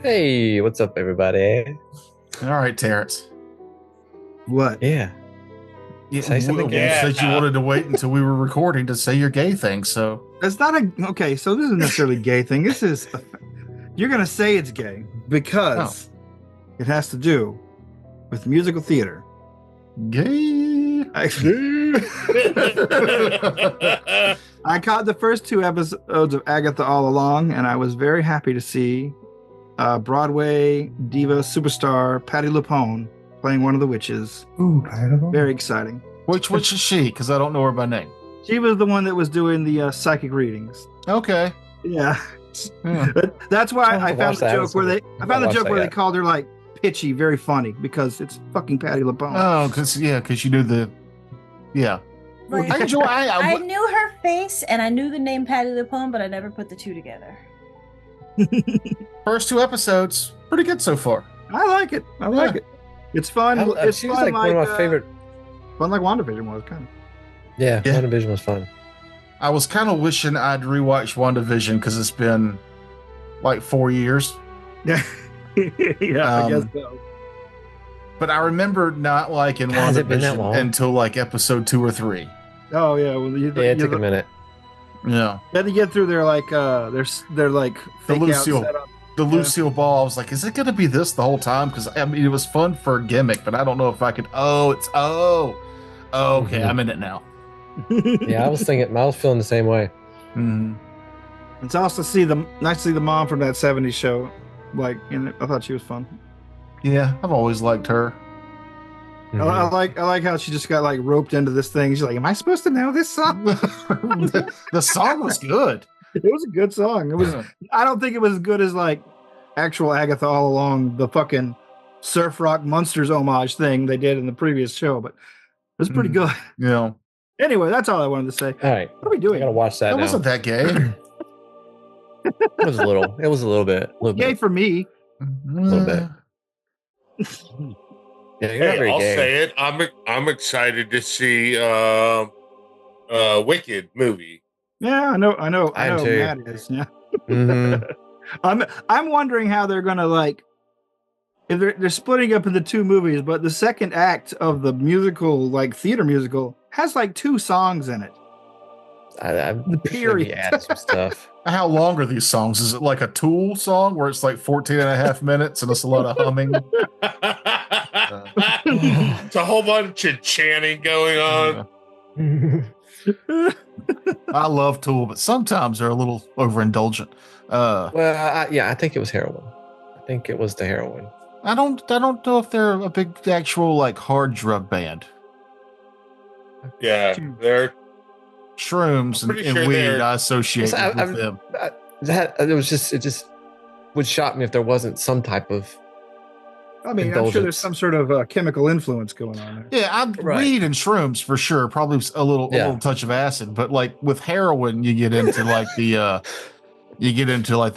Hey, what's up, everybody? All right, Terrence. What? Yeah. Say something gay. You said you wanted to wait until we were recording to say your gay thing, so It's not a okay. So this isn't necessarily a gay thing. This is you're gonna say it's gay because it has to do with musical theater. gay. I caught the first 2 episodes of Agatha all along, and I was very happy to see Broadway diva superstar Patti LuPone playing one of the witches. Ooh, Patti LuPone. Very exciting. Which is she? Because I don't know her by name. She was the one that was doing the psychic readings. Okay. Yeah. Yeah. That's why I I found the joke where they they called her like pitchy, very funny, because it's fucking Patti LuPone. Oh, because you knew the. Yeah. Like, I enjoy. I knew her face and I knew the name Patti LuPone, but I never put the two together. First 2 episodes, pretty good so far. I like it. I like it. It's fun. It's She was fun, like one of my favorite. Fun like WandaVision was kind of. Yeah, Yeah. WandaVision was fun. I was kind of wishing I'd rewatch WandaVision because it's been like 4 years. Yeah. Yeah, I guess Um, so. But I remember not liking Has it been that WandaVision long? until like episode 2 or 3. Oh yeah. Well, Yeah, it took a minute. Yeah. You had to get through their like they're like The fake out Lucille. setup. The Yeah. Lucille Ball, I was like, is it going to be this the whole time? Because I mean, it was fun for a gimmick, but I don't know if I could. Okay, Mhm. I'm in it now. Yeah, I was feeling the same way. Mhm. It's also nice to see the mom from that '70s show. Like, in it. I thought she was fun. Yeah, I've always liked her. I Mhm. like how she just got like roped into this thing. She's like, "Am I supposed to know this song?" the song was good. It was a good song. It was. I don't think it was as good as like actual Agatha all along, the fucking surf rock monsters homage thing they did in the previous show, but it was pretty Mhm. good. Yeah. Anyway, that's all I wanted to say. All right, What are we I doing? gotta watch that That now. wasn't that gay. It was a little. It was a little bit. Yay for me. A little bit. Yeah, you're not Hey, very I'll gay. say it. I'm excited to see Wicked movie. Yeah, I know. I am too. Matt is. Yeah. Mhm. I'm wondering how they're gonna like if they're splitting up into 2 movies, but the second act of the musical, like theater musical, has like 2 songs in it. I'm period. add some stuff. How long are these songs? Is it like a Tool song where it's like 14 and a half minutes and it's a lot of humming? It's a whole bunch of chanting going on. I love Tool, but sometimes they're a little overindulgent. Well, I think it was heroin. I think it was the heroin. I don't know if they're a big actual like hard drug band. Yeah, they're Shrooms I'm and, pretty and sure weed they're- I associate So with them. It just would shock me if there wasn't some type of. I mean, I'm sure Indulgence. there's some sort of chemical influence going on there. Yeah, Right. weed and shrooms for sure. Probably a little touch of acid, but like with heroin, you get into like the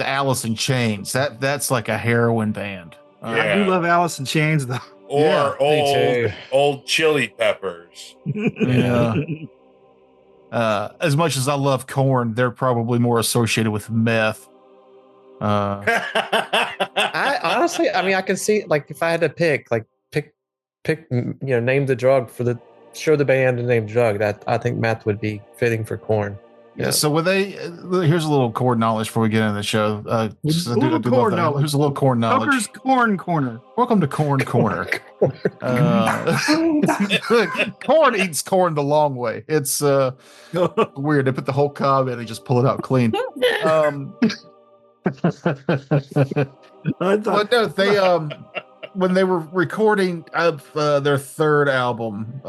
Alice in Chains. That's like a heroin band. I Yeah. do love Alice in Chains though. or Yeah, me too. old Chili Peppers. Yeah. As much as I love Korn, they're probably more associated with meth. I honestly, I mean, I can see like if I had to pick, name the drug for the show the band and name the drug. That I think meth would be fitting for Korn. Yeah. So when here's a little Korn knowloge before we get into the show. Just, I do love Korn that. knowledge. Here's a little Korn knowledge. Tucker's Corn Corner. Welcome to Corn Corner. Corn eats corn the long way. It's weird. They put the whole cob in and just pull it out clean. But no, they when they were recording their third album,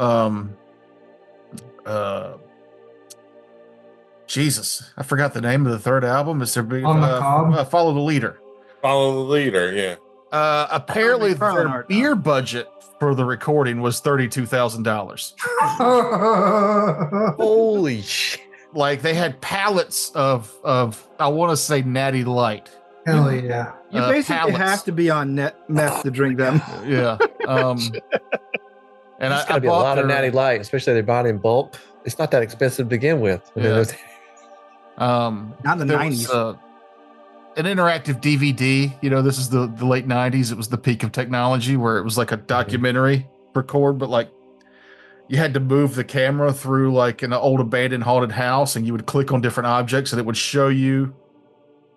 Jesus, I forgot the name of the third album. Is there big On the Cob? Follow the Leader? Follow the leader, yeah. Apparently, McFarlane their art. beer budget for the recording was $32,000. Holy shit! Like they had pallets of I want to say Natty Light. Hell yeah. You basically pallets. have to be on meth to drink them. Yeah. And There's I got to be a bought lot of their- Natty Light, especially if they're bought in bulk. It's not that expensive to begin with. And then Yeah. there's- Not in the there 90s. was, an interactive DVD. You know, this is the late 90s. It was the peak of technology where it was like a documentary record, but like you had to move the camera through like an old abandoned haunted house, and you would click on different objects and it would show you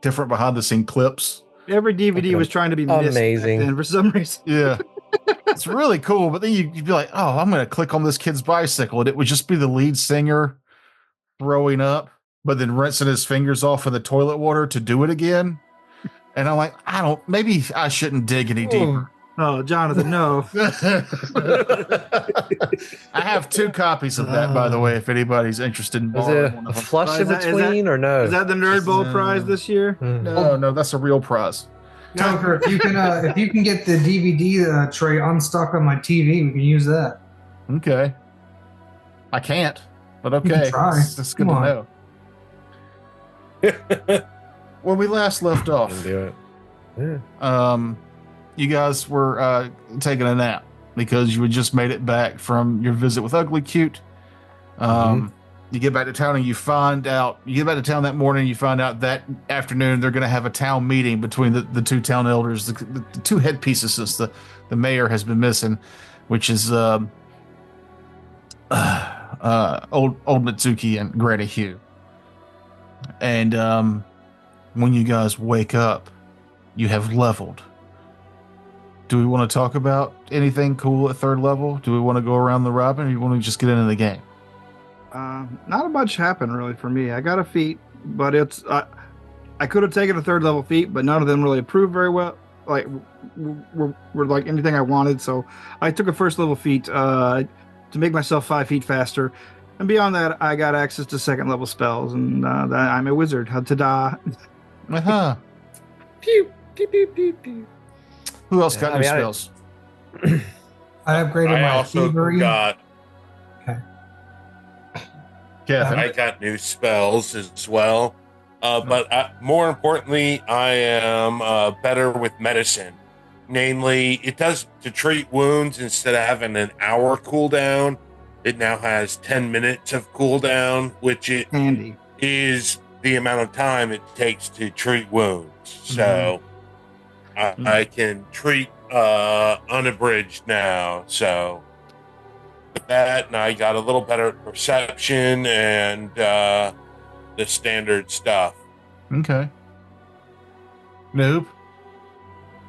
different behind the scene clips. Every DVD was trying to be missed back Amazing. then for some reason. Yeah. It's really cool. But then you'd be like, oh, I'm going to click on this kid's bicycle. And it would just be the lead singer throwing up, but then rinsing his fingers off in the toilet water to do it again. And I'm like, maybe I shouldn't dig any deeper. Oh, Jonathan, no. I have 2 copies of that, by the way, if anybody's interested in Was borrowing it one a of them. flush Is in that- between or no? Is that the Nerd Bowl prize this year? No, that's a real prize. Joker, if you can get the DVD tray unstuck on my TV, we can use that. Okay. I can't, but can okay. try. That's good to Come know. When we last left off, Can do it. Yeah. you guys were taking a nap because you had just made it back from your visit with Ugly Cute. You get back to town and you get back to town that morning, you find out that afternoon they're going to have a town meeting between the 2 town elders, the 2 headpieces since the mayor has been missing, which is old Mitsuki and Granny Hugh. And when you guys wake up, you have leveled. Do we want to talk about anything cool at 3rd level? Do we want to go around the robin, or do you want to just get into the game? Not a much happened really for me. I got a feat, but it's I could have taken a 3rd level feat, but none of them really improved very well. Like were like anything I wanted, so I took a 1st level feat to make myself 5 feet faster. And beyond that, I got access to 2nd level spells, and that I'm a wizard. Ta-da! Uh-huh. Pew, pew, pew, pew, pew. Who else Yeah, got I new mean, spells? I upgraded I my also thievery. got Kevin. I got new spells as well. But more importantly, I am better with medicine. Namely, it does to treat wounds instead of having an hour cooldown. It now has 10 minutes of cooldown, which it Handy. is the amount of time it takes to treat wounds. So I can treat unabridged now. So with that, and I got a little better perception and the standard stuff. Okay. Noob.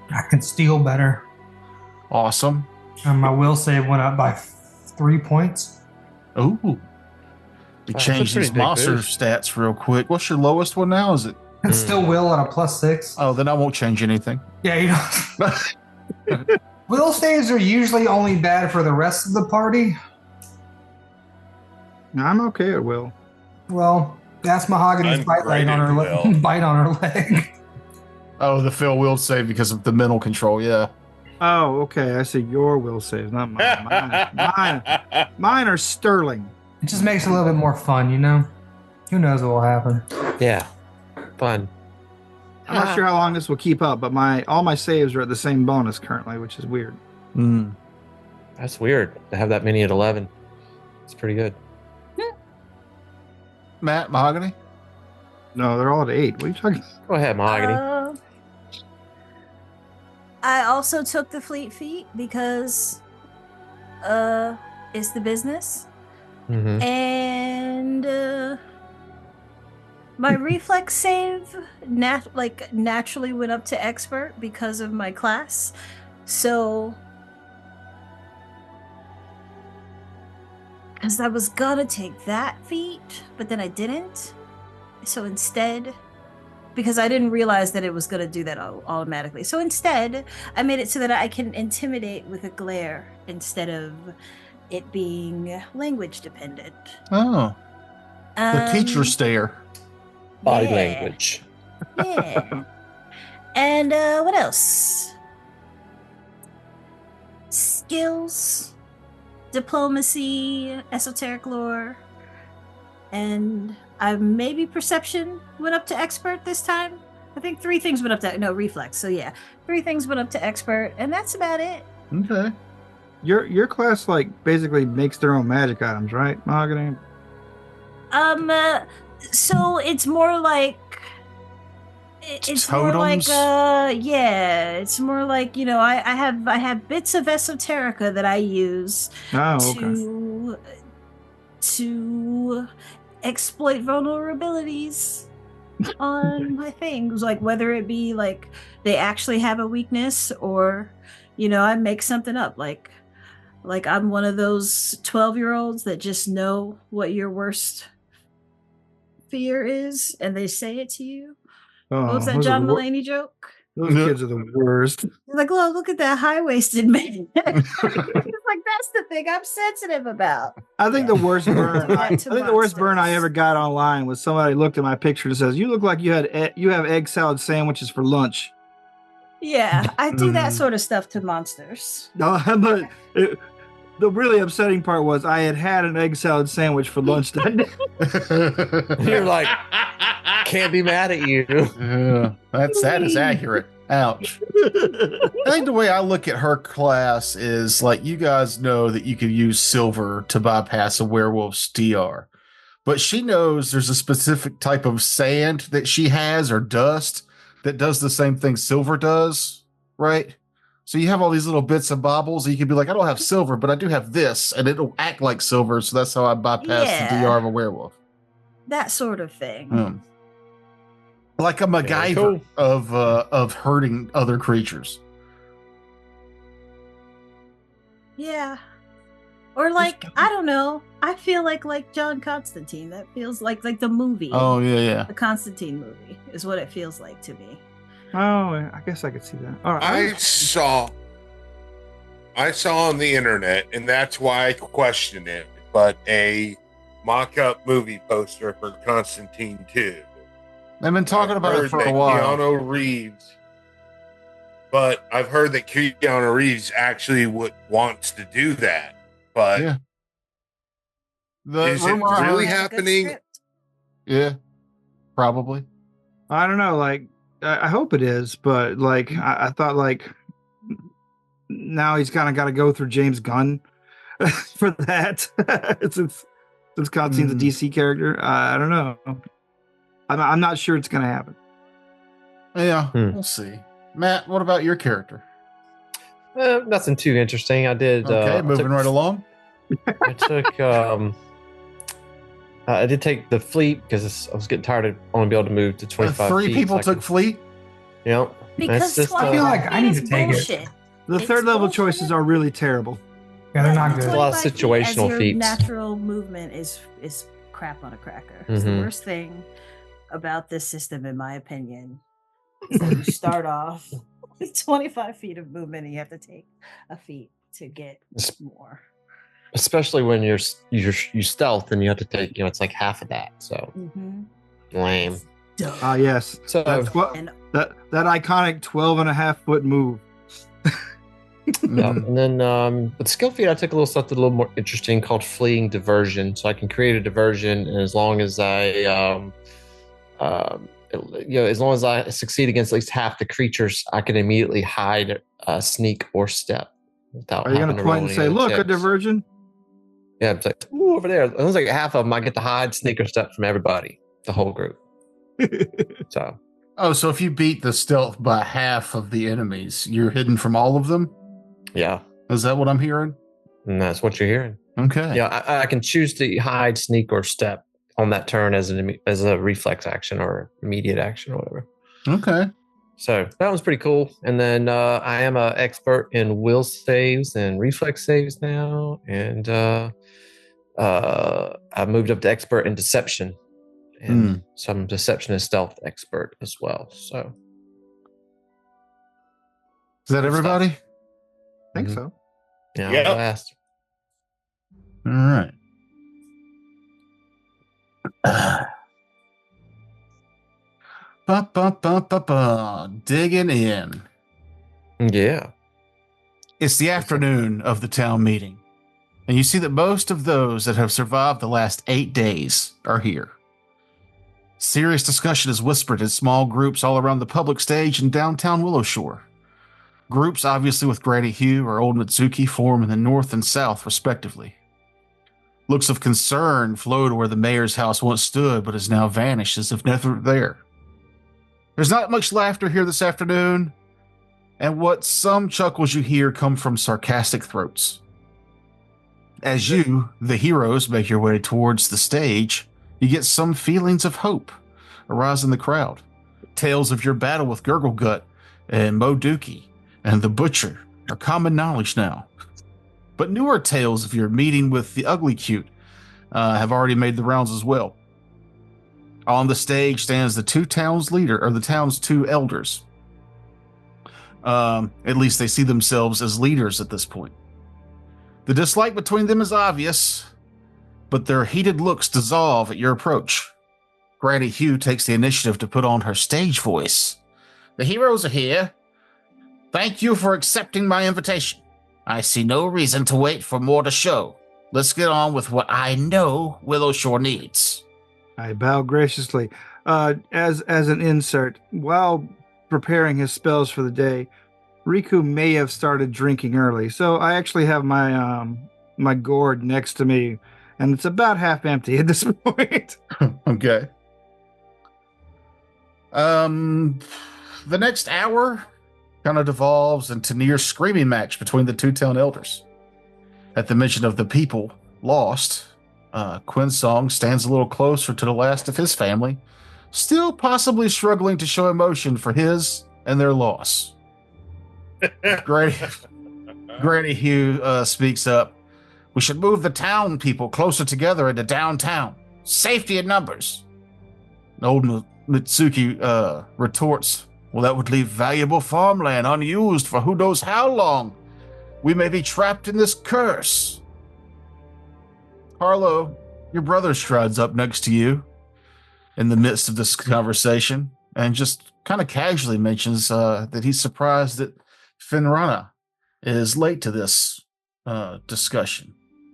I can steal better. Awesome. And my will save went up by 3 points. Ooh. We That's changed a pretty these big monster boost. stats real quick. What's your lowest one now? Is it? It's still will at a +6. Oh, then I won't change anything. Yeah, you know. Will saves are usually only bad for the rest of the party. No, I'm okay at will. Well, that's Mahogany's I'm bite great on at her will. bite on her leg. Oh, the Phil will save because of the mental control. Yeah. Oh, okay. I see your will saves, not mine. Mine are sterling. It just makes it a little bit more fun, you know. Who knows what will happen? Yeah. Fun. I'm not sure how long this will keep up, but all my saves are at the same bonus currently, which is weird. Mm. That's weird to have that many at 11. It's pretty good. Matt, Mahogany? No, they're all at 8. What are you talking? Go ahead, Mahogany. I also took the fleet feat because it's the business. Mm-hmm. And my reflex save naturally went up to expert because of my class. So because I was gonna take that feat, but then I didn't. So instead, because I didn't realize that it was gonna do that automatically. So instead, I made it so that I can intimidate with a glare instead of it being language dependent. Oh, the teacher stare. Body yeah. language. Yeah. And what else? Skills, diplomacy, esoteric lore. and I maybe perception went up to expert this time. I think 3 things went up to reflex. So yeah, 3 things went up to expert, and that's about it. Okay. Your class like basically makes their own magic items, right, Mahogany? So it's more like it's more like Totems? yeah, it's more like, you know, I have bits of esoterica that I use Oh, okay. to exploit vulnerabilities on my things, like whether it be like they actually have a weakness, or you know, I make something up, like I'm one of those 12-year-olds that just know what your worst fear is and they say it to you. Oh, What was that those are John the wor- Mulaney joke? Those kids are the worst. He's like, "Oh, look at that high-waisted man." It's like, that's the thing I'm sensitive about. I think the worst burn. Do that I to think the worst burn I monsters. ever got online was somebody looked at my picture and says, "You look like you have egg salad sandwiches for lunch." Yeah, I do that Mm. sort of stuff to monsters. No, but the really upsetting part was I had an egg salad sandwich for lunch that day. You're like, can't be mad at you. Yeah, that is accurate. Ouch. I think the way I look at her class is like, you guys know that you can use silver to bypass a werewolf's DR, but she knows there's a specific type of sand that she has, or dust, that does the same thing silver does, right? So you have all these little bits and bobbles. And you can be like, I don't have silver, but I do have this, and it'll act like silver. So that's how I bypass the Yeah. DR of a werewolf. That sort of thing. Like a MacGyver cool. of hurting other creatures. Yeah. Or like, I don't know. I feel like John Constantine. That feels like the movie. Oh yeah. The Constantine movie is what it feels like to me. Oh, I guess I could see that. All right. I saw on the internet, and that's why I question it, but a mock-up movie poster for Constantine 2. They've been talking about it Heard for a that while. Keanu Reeves, but I've heard that Keanu Reeves actually wants to do that. But Yeah. The Is it rumor- really That's a good happening? script. Yeah, probably. I don't know. Like, I hope it is, but like, I thought like now he's kind of got to go through James Gunn for that since Constantine's a DC character. I don't know. I'm not sure it's going to happen. Yeah, we'll see. Matt, what about your character? Nothing too interesting. I did. Okay, moving right along. I took. I did take the fleet because I was getting tired of only being able to move to 25 Three feet. people so I took could- fleet. Yep. Because That's just, 25 I feel like I need feet to is take it. bullshit. The It's third level bullshit. choices are really terrible. Yeah, they're not good. A lot of 25 feet as situational your feats. Natural movement is crap on a cracker. It's the Mhm. worst thing about this system, in my opinion. Is that you start off with 25 feet of movement, and you have to take a feat to get Es- more. Especially when you stealth and you have to take, it's like half of that. So Mm-hmm. lame. Ah, yes. So That's what And that iconic 12.5-foot move. yeah. And then with skill feat, I took a little something a little more interesting called fleeing diversion. So I can create a diversion, and as long as as long as I succeed against at least half the creatures, I can immediately hide, sneak, or step without. Are you going having to to roll point and any say, other "Look, a checks. diversion"? Yeah, it's like, ooh, over there. As long as like half of them, I get to hide, sneak, or step from everybody, the whole group. So Oh, so if you beat the stealth by half of the enemies, you're hidden from all of them? yeah, Is that what I'm hearing? and that's what you're hearing. Okay. Yeah, I can choose to hide, sneak, or step on that turn as a reflex action or immediate action or whatever. Okay. So that was pretty cool. And then I am an expert in will saves and reflex saves now, and I moved up to expert in deception, and so I'm deception and stealth expert as well. So Is that Good everybody? I think Mhm. so. yeah, Yep. I last. All right. Digging in. Yeah. It's the afternoon of the town meeting, And you see that most of those that have survived the last 8 days are here. Serious discussion is whispered in small groups all around the public stage in downtown Willowshore. Groups, obviously with Granny Hugh or Old Mitsuki, form in the north and south, respectively. Looks of concern flow to where the mayor's house once stood, but has now vanished as if never there. There's not much laughter here this afternoon, and what some chuckles you hear come from sarcastic throats. As you, the heroes, make your way towards the stage, you get some feelings of hope arise in the crowd. Tales of your battle with Gurglegut and Moduki and the Butcher are common knowledge now. But newer tales of your meeting with the Ugly Cute have already made the rounds as well. On the stage stands the town's two elders. At least they see themselves as leaders at this point. The dislike between them is obvious, but their heated looks dissolve at your approach. Granny Hugh takes the initiative to put on her stage voice. The heroes are here. Thank you for accepting my invitation. I see no reason to wait for more to show. Let's get on with what I know Willowshore needs. I bow graciously. As an insert, while preparing his spells for the day, Riku may have started drinking early, so I actually have my my gourd next to me, and it's about half empty at this point. Okay. The next hour kind of devolves into near screaming match between the two town elders. At the mention of the people lost, Quinsong stands a little closer to the last of his family, still possibly struggling to show emotion for his and their loss. Granny Hugh speaks up. We should move the town people closer together into downtown. Safety in numbers. Old Mitsuki retorts, well, that would leave valuable farmland unused for who knows how long. We may be trapped in this curse. Harlow, your brother strides up next to you in the midst of this conversation and just kind of casually mentions that he's surprised that Finrana is late to this discussion.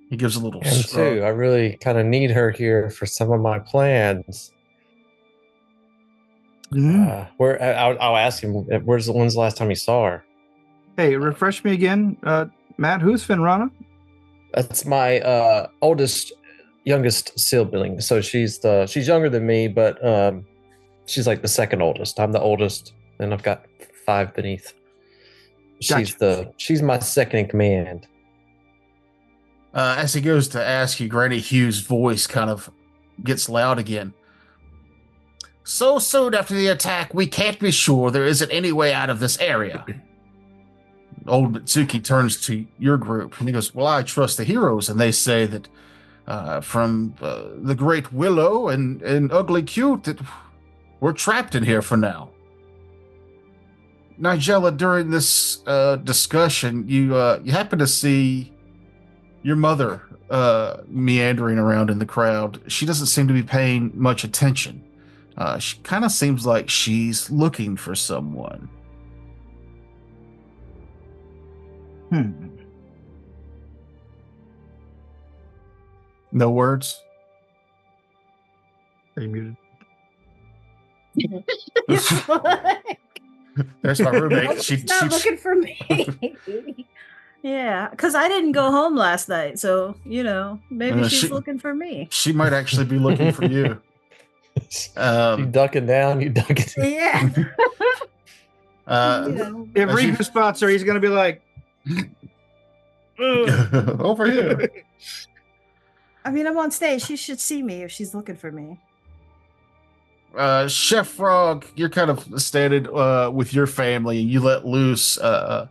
He gives a little And too, I really kind of need her here for some of my plans. I'll ask him, when's the last time he saw her? Hey, refresh me again. Matt, who's Finrana? That's my youngest sibling. So she's younger than me, but she's like the second oldest. I'm the oldest, and I've got 5 beneath. She's my second in command. As he goes to ask you, Granny Hugh's voice kind of gets loud again. So soon after the attack, we can't be sure there isn't any way out of this area. Old Mitsuki turns to your group and he goes, well, I trust the heroes, and they say that from the Great Willow and Ugly Cute that we're trapped in here for now. Nigella, during this discussion, you happen to see your mother meandering around in the crowd. She doesn't seem to be paying much attention. She kind of seems like she's looking for someone. No words? Are you muted? There's my roommate. She's not looking for me. Yeah, because I didn't go home last night, so maybe she's looking for me. She might actually be looking for you. You ducking down, you ducking. Yeah. If Riku spots her, he's gonna be like, over here. I mean, I'm on stage. She should see me if she's looking for me. Chef Frog, you're kind of standing with your family, and you let loose a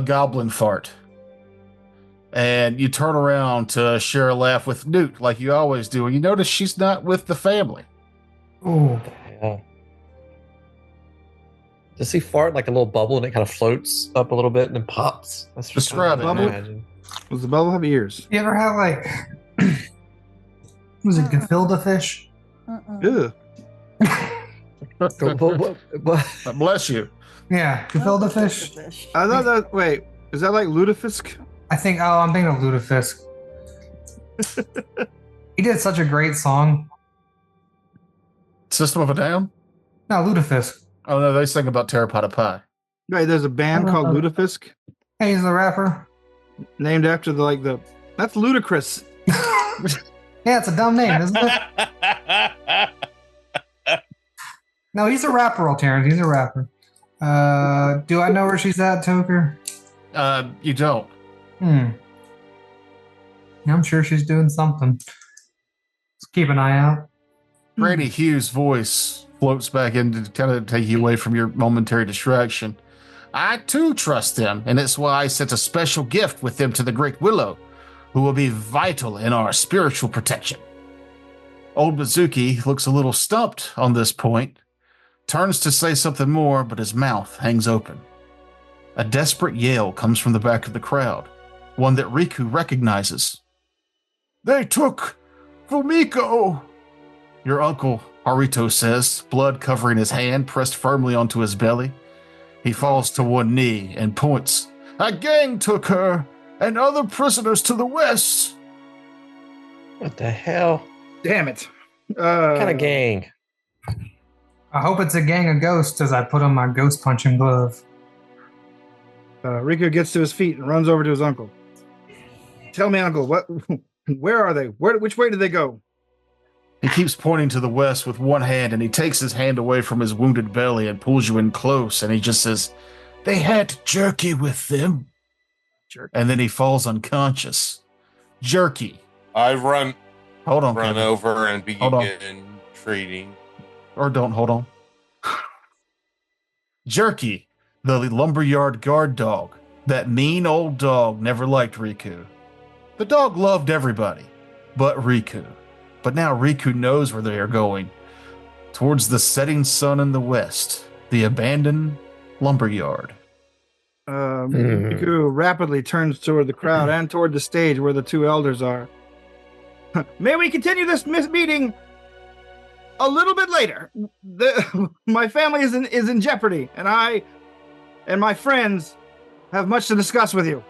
goblin fart. And you turn around to share a laugh with Newt, like you always do, and you notice she's not with the family. Oh, yeah. Does he fart like a little bubble and it kind of floats up a little bit and then pops? That's Describe it. Imagine. Does the bubble have ears? you ever have like, was it gefilte fish? Ew. Bless you. Yeah, gefilte fish. I thought that. Wait, is that like lutefisk? I think. Oh, I'm thinking of lutefisk. He did such a great song. System of a Down? No, Ludafisk. Oh, no, they sing about Terracotta Pie. Right, there's a band called Ludafisk Hey, he's the rapper. named after the that's ludicrous. Yeah, it's a dumb name, isn't it? No, he's a rapper, Terrence. He's a rapper. Do I know where she's at, Toker? You don't. I'm sure she's doing something. Let's keep an eye out. Randy Hughes' voice floats back in to kind of take you away from your momentary distraction. I too trust them, and it's why I sent a special gift with them to the Great Willow, who will be vital in our spiritual protection. Old Mizuki looks a little stumped on this point, turns to say something more, but his mouth hangs open. A desperate yell comes from the back of the crowd, one that Riku recognizes. They took Fumiko! Your uncle, Haruto says, blood covering his hand pressed firmly onto his belly. He falls to one knee and points. A gang took her and other prisoners to the west. What the hell? Damn it. What kind of gang? I hope it's a gang of ghosts as I put on my ghost punching glove. Riku gets to his feet and runs over to his uncle. Tell me, uncle, where are they? Which way did they go? He keeps pointing to the west with one hand, and he takes his hand away from his wounded belly and pulls you in close, and he just says, they had jerky with them. Jerky. And then he falls unconscious. Jerky. I run Kevin. over and begin treating. Or don't, hold on. Jerky, the lumberyard guard dog. That mean old dog never liked Riku. The dog loved everybody, but Riku. But now Riku knows where they are going. Towards the setting sun in the west. The abandoned lumberyard. Riku rapidly turns toward the crowd and toward the stage where the two elders are. May we continue this meeting a little bit later? My family is in jeopardy, and I and my friends have much to discuss with you.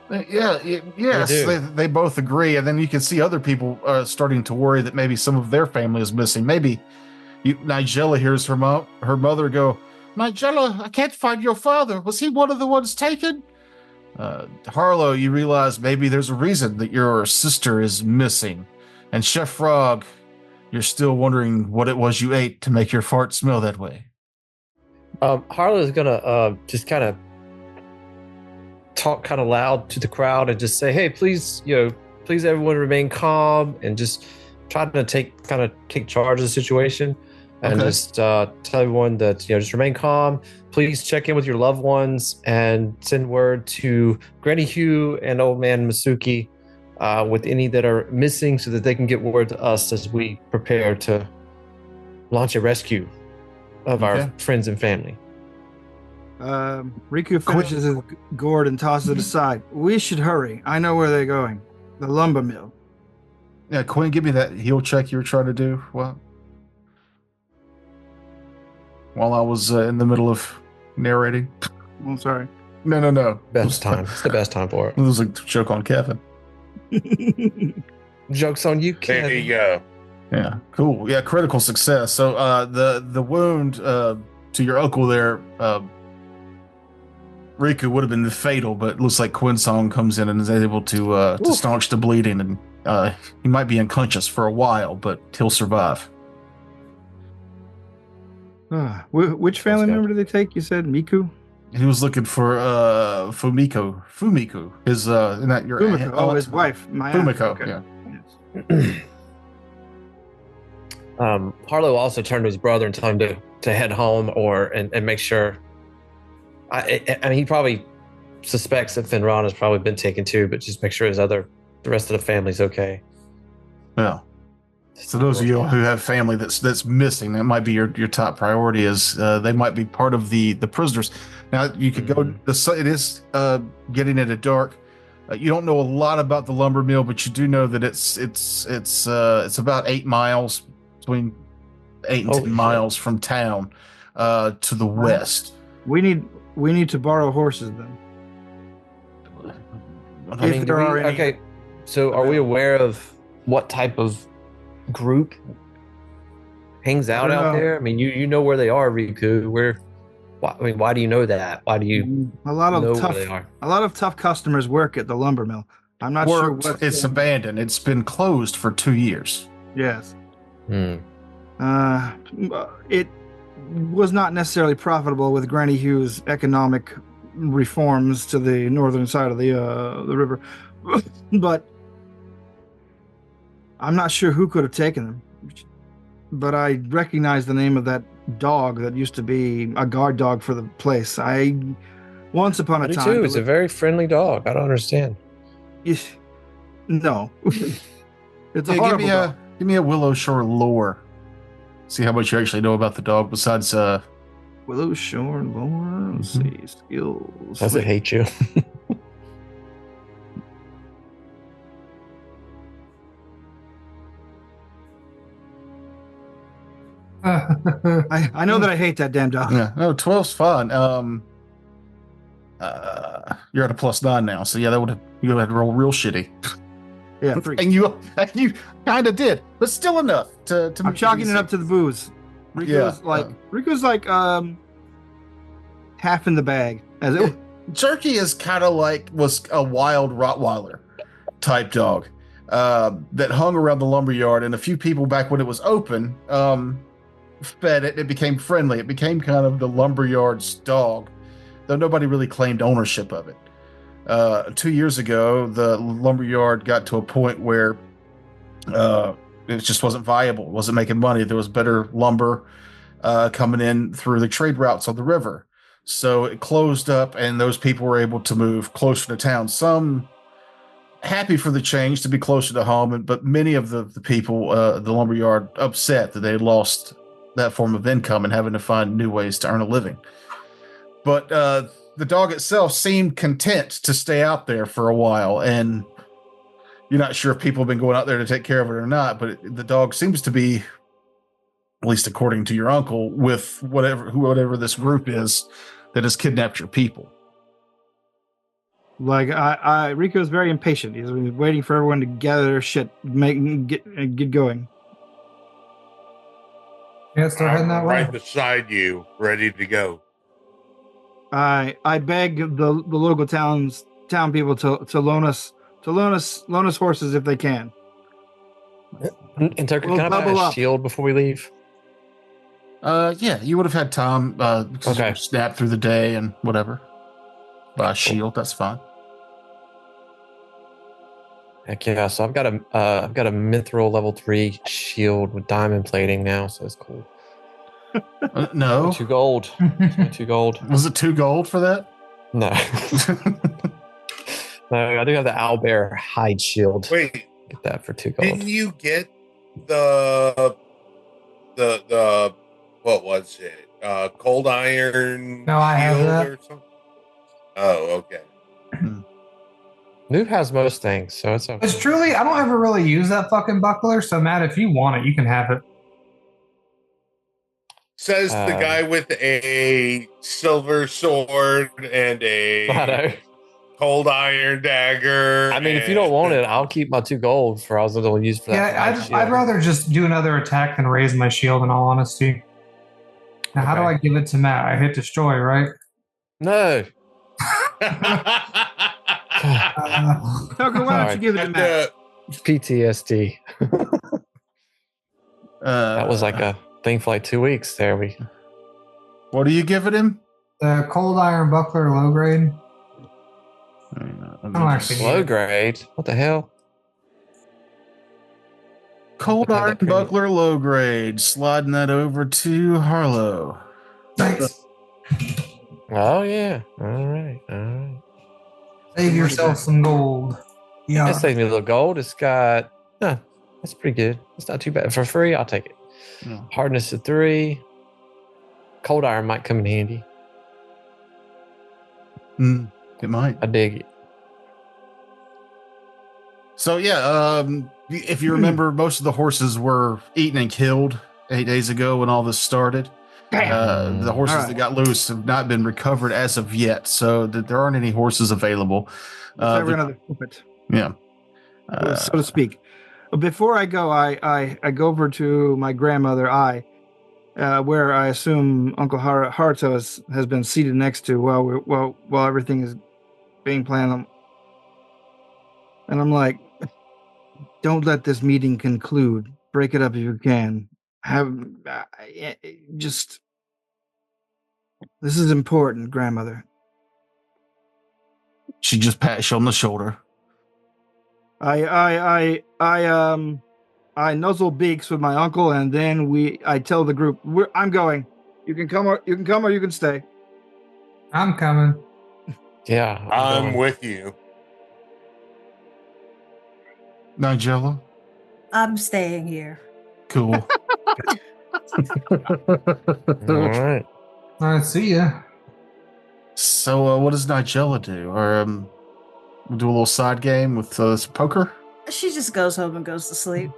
Yes, they both agree, and then you can see other people starting to worry that maybe some of their family is missing. Maybe Nigella hears her mother go, Nigella, I can't find your father. Was he one of the ones taken? Harlow, you realize maybe there's a reason that your sister is missing. And Chef Frog, you're still wondering what it was you ate to make your fart smell that way. Harlow's gonna just kind of talk kind of loud to the crowd and just say, hey, please everyone remain calm, and just try to take charge of the situation, and just tell everyone that, just remain calm. Please check in with your loved ones and send word to Granny Hugh and Old Man Masuki with any that are missing, so that they can get word to us as we prepare to launch a rescue of our friends and family. Riku finishes his gourd and tosses it aside. We should hurry. I know where they're going. The lumber mill. Yeah, Quinn, give me that heal check you were trying to do. While I was in the middle of narrating. I'm sorry. No. Best time. It's the best time for it. It was a joke on Kevin. Joke's on you, Kevin. There you go. Yeah, cool. Yeah, critical success. So the wound to your uncle there, Riku, would have been fatal, but it looks like Quinsong comes in and is able to staunch the bleeding, and he might be unconscious for a while, but he'll survive. Which family member did they take? You said Miku? He was looking for Fumiko. His not your Fumiko. Oh, his wife. Fumiko. Okay. Yeah. Harlow also turned to his brother and told him to head home and make sure. I mean, he probably suspects that Finron has probably been taken too, but just make sure the rest of the family's okay. Yeah. So those of you who have family that's missing, that might be your top priority. Is they might be part of the prisoners. Now you could go. It is getting into dark. You don't know a lot about the lumber mill, but you do know that it's about 8 miles, between 8 and 10 miles from town to the west. We need to borrow horses then. I mean, So, are we aware of what type of group hangs out don't out know. there? I mean, you know where they are, Riku. Why do you know that? Why do you A lot know of where they are? a lot of tough customers work at the lumber mill. I'm not sure what It's abandoned. It's been closed for 2 years. Yes. Hmm. It was not necessarily profitable with Granny Hughes' economic reforms to the northern side of the river, but I'm not sure who could have taken them. But I recognize the name of that dog that used to be a guard dog for the place. Once upon I a do time, too. It's a very friendly dog. I don't understand. no, it's a Yeah, horrible dog. give me a Willow Shore lore. See how much you actually know about the dog besides Willow Shore lore. Let's see skills. Does it hate you? I know that I hate that damn dog. Yeah, no, 12's fine. You're at a +9 now, so yeah, you would have to roll real shitty, Yeah, three. and you kind of did, but still enough to. I'm chalking it up to the booze. Rico's like half in the bag. As it Jerky is kind of was a wild Rottweiler type dog that hung around the lumberyard, and a few people back when it was open fed it. It became friendly. It became kind of the lumberyard's dog, though nobody really claimed ownership of it. 2 years ago, the lumberyard got to a point where it just wasn't viable. It wasn't making money. There was better lumber coming in through the trade routes on the river. So it closed up, and those people were able to move closer to town. Some happy for the change to be closer to home, but many of the people, the lumberyard, upset that they lost that form of income and having to find new ways to earn a living. But the dog itself seemed content to stay out there for a while, and you're not sure if people have been going out there to take care of it or not, but the dog seems to be, at least according to your uncle, with whatever this group is that has kidnapped your people. like Rico's very impatient. He's waiting for everyone to gather their shit, get going. Yeah, start heading that way. Right beside you, ready to go. I beg the local town people to loan us horses if they can. And Tucker, We'll can I buy bubble a up. shield before we leave? Yeah, you would have had time because you snapped through the day and whatever. Buy a shield, that's fine. Heck yeah! So I've got a mithril level 3 shield with diamond plating now, so it's cool. No, 2 gold. 2 gold. was it 2 gold for that? No. No, I do have the owlbear hide shield. Wait, Get that for 2 gold. didn't you get the what was it? Cold iron. No, I have shield that. or something? Oh, okay. Noob has most things, so it's okay. It's truly, I don't ever really use that fucking buckler. So Matt, if you want it, you can have it. Says the guy with a silver sword and I know. a cold iron dagger. I mean, if you don't want it, I'll keep my 2 gold for I was going to use for that. Yeah, I'd rather just do another attack than raise my shield. In all honesty. Now, how do I give it to Matt? I hit destroy, right? No. Tucker, why don't you give it to Matt? PTSD. That That was like a thing for like 2 weeks there. What are you giving him? The cold iron buckler low grade. don't actually- Low grade? What the hell? Cold Okay, Iron that pretty- Buckler low grade. Sliding that over to Harlow. Thanks. Oh, yeah. All right. Save yourself some gold. Yeah. That saves me a little gold. It's got, that's pretty good. It's not too bad. For free, I'll take it. Yeah. Hardness of 3. Cold iron might come in handy. It might. I dig it. So yeah, if you remember, most of the horses were eaten and killed 8 days ago when all this started. The horses All right. that got loose have not been recovered as of yet, so there aren't any horses available. Let's have The- another flip it. yeah. so to speak. Before I go, I go over to my grandmother, where I assume Uncle Harto has been seated next to while everything is being planned. And I'm like, don't let this meeting conclude. Break it up if you can. This is important, grandmother. She just pats you on the shoulder. I nuzzle beaks with my uncle, and then I tell the group, I'm going. You can come or you can stay. I'm coming. Yeah, I'm with you. Nigella? I'm staying here. Cool. All right. All right, see ya. So, what does Nigella do? Or we'll do a little side game with some poker? She just goes home and goes to sleep.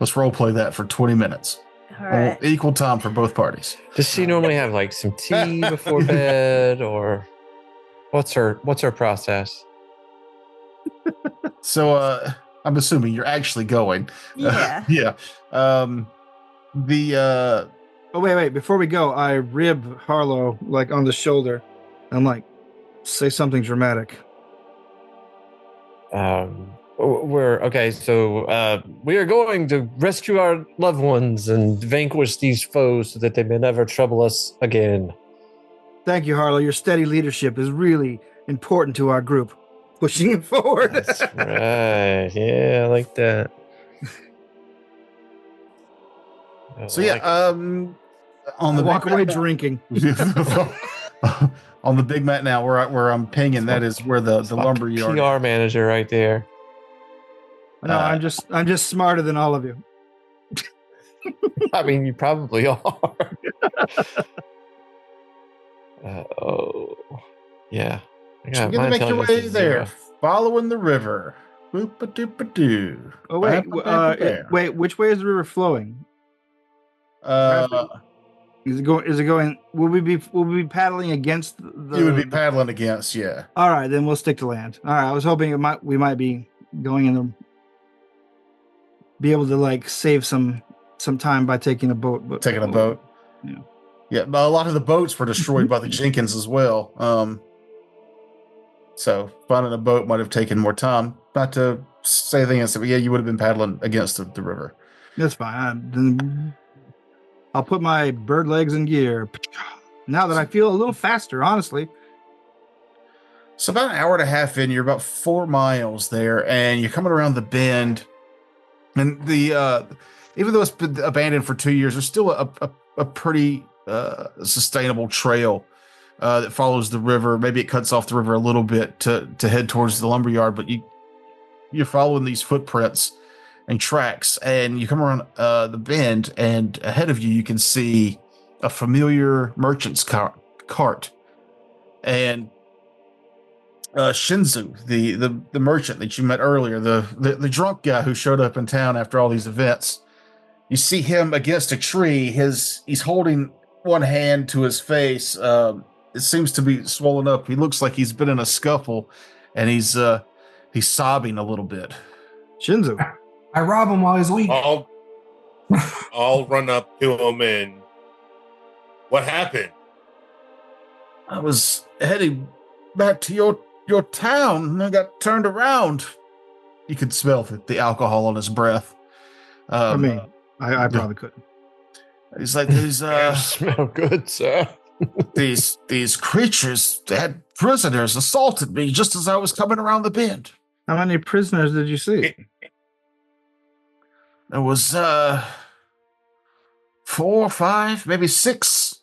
Let's role play that for 20 minutes. All right. Equal time for both parties. Does she normally have like some tea before bed, or what's her process? So, I'm assuming you're actually going. Yeah. Yeah. Oh, wait. Before we go, I rib Harlow like on the shoulder. I'm like, say something dramatic. We're okay. So we are going to rescue our loved ones and vanquish these foes so that they may never trouble us again. Thank you, Harlow. Your steady leadership is really important to our group. Pushing it forward. That's right. Yeah, I like that. So yeah, on the walk away drinking. On the big mat now, where I'm pinging, that is where the lumber yard. PR manager right there. No, I'm just smarter than all of you. I mean, you probably are. Yeah. You're gonna make your way there, following the river. Boop-a-doop-a-doo. Oh wait, which way is the river flowing? Is it going? Will we be paddling against the? You would be paddling against, yeah. All right, then we'll stick to land. All right, I was hoping we might be going in the. Be able to like save some time by taking a boat. But taking a boat. Yeah. But a lot of the boats were destroyed by the Jenkins as well. So finding a boat might have taken more time. Not to say anything else, but yeah, you would have been paddling against the river. That's fine. I'll put my bird legs in gear. Now that I feel a little faster, honestly. So about an hour and a half in, you're about 4 miles there, and you're coming around the bend. And the even though it's been abandoned for 2 years, there's still a pretty sustainable trail that follows the river. Maybe it cuts off the river a little bit to head towards the lumberyard, but you're following these footprints and tracks, and you come around the bend, and ahead of you, you can see a familiar merchant's cart. And Shinzu, the merchant that you met earlier, the drunk guy who showed up in town after all these events, you see him against a tree. He's holding one hand to his face. It seems to be swollen up. He looks like he's been in a scuffle, and he's sobbing a little bit. Shinzu, I rob him while he's weak. I'll run up to him and what happened? I was heading back to your town, and I got turned around. You could smell the alcohol on his breath. I probably couldn't. He's like, these smell good, sir. these creatures, they had prisoners, assaulted me just as I was coming around the bend. How many prisoners did you see? There was 4 or 5, maybe 6.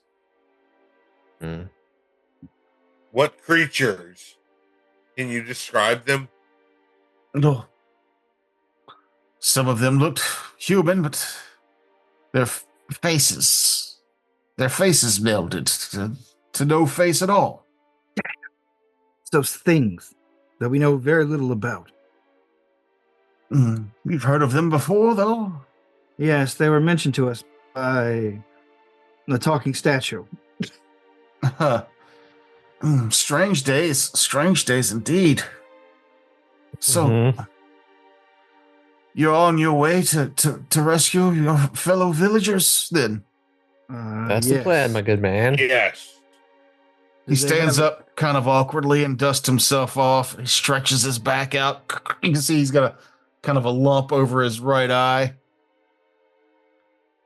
What creatures? Can you describe them? No. Some of them looked human, but their faces melded to no face at all. Those things that we know very little about. You've heard of them before, though? Yes, they were mentioned to us by the talking statue. Strange days indeed. So, you're on your way to rescue your fellow villagers, then? That's the plan, my good man. Yes. He stands up kind of awkwardly and dusts himself off. He stretches his back out. You can see he's got a kind of a lump over his right eye.